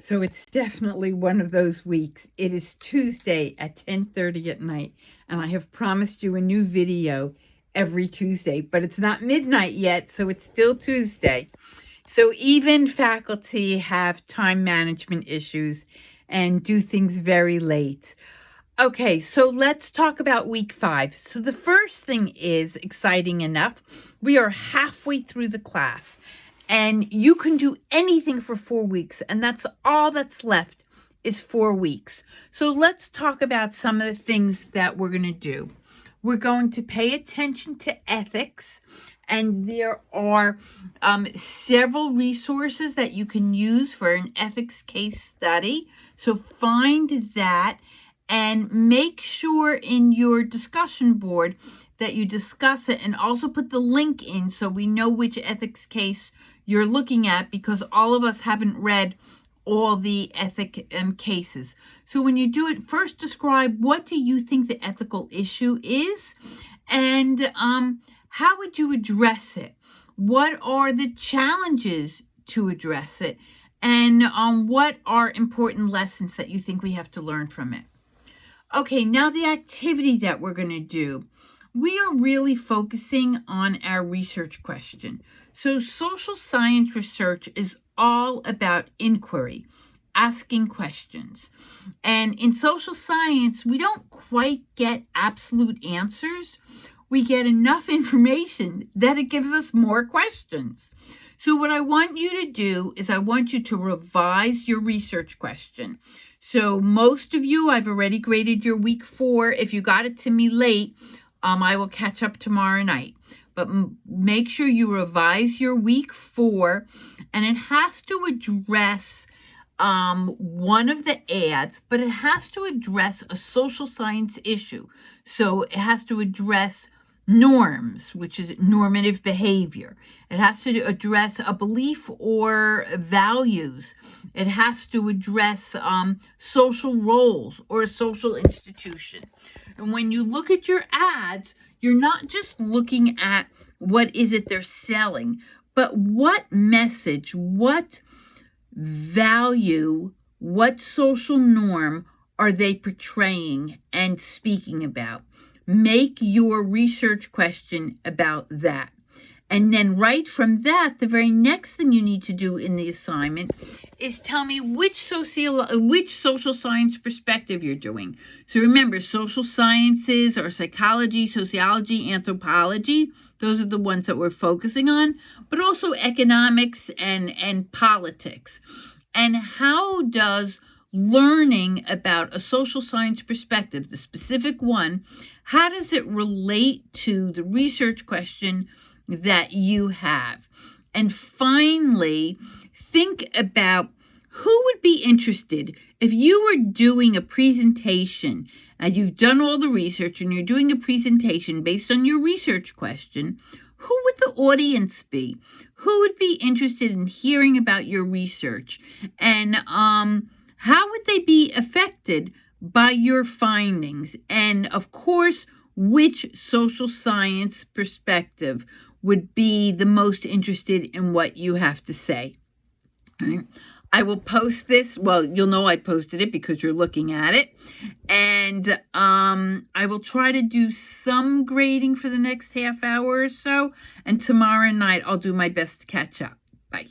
So it's definitely one of those weeks. It is Tuesday at 10:30 at night, and I have promised you a new video every Tuesday, but it's not midnight yet, so it's still Tuesday. So even faculty have time management issues and do things very late. Okay, so let's talk about week 5. So the first thing is exciting enough. We are halfway through the class, and you can do anything for 4 weeks, and that's all that's left is 4 weeks. So let's talk about some of the things that we're going to do. We're going to pay attention to ethics, and there are several resources that you can use for an ethics case study. So find that and make sure in your discussion board that you discuss it, and also put the link in so we know which ethics case you're looking at, because all of us haven't read all the ethic cases. So when you do it, first describe what do you think the ethical issue is, and how would you address it? What are the challenges to address it? And what are important lessons that you think we have to learn from it? Okay, now the activity that we're going to do. We are really focusing on our research question. So social science research is all about inquiry, asking questions. And in social science, we don't quite get absolute answers. We get enough information that it gives us more questions. So what I want you to do is I want you to revise your research question. So most of you, I've already graded your week 4. If you got it to me late, I will catch up tomorrow night. But make sure you revise your week 4, and it has to address one of the ads, but it has to address a social science issue. So it has to address norms, which is normative behavior. It has to address a belief or values. It has to address social roles or a social institution. And when you look at your ads, you're not just looking at what is it they're selling, but what message, what value, what social norm are they portraying and speaking about? Make your research question about that. And then right from that, the very next thing you need to do in the assignment is tell me which social science perspective you're doing. So remember, social sciences are psychology, sociology, anthropology. Those are the ones that we're focusing on, but also economics and politics. And how does learning about a social science perspective, the specific one, how does it relate to the research question that you have? And finally, think about who would be interested if you were doing a presentation and you've done all the research and you're doing a presentation based on your research question. Who would the audience be? Who would be interested in hearing about your research? And how would they be affected by your findings? And of course, which social science perspective would be the most interested in what you have to say? All right. I will post this. Well, you'll know I posted it because you're looking at it. And I will try to do some grading for the next half hour or so. And tomorrow night, I'll do my best to catch up. Bye.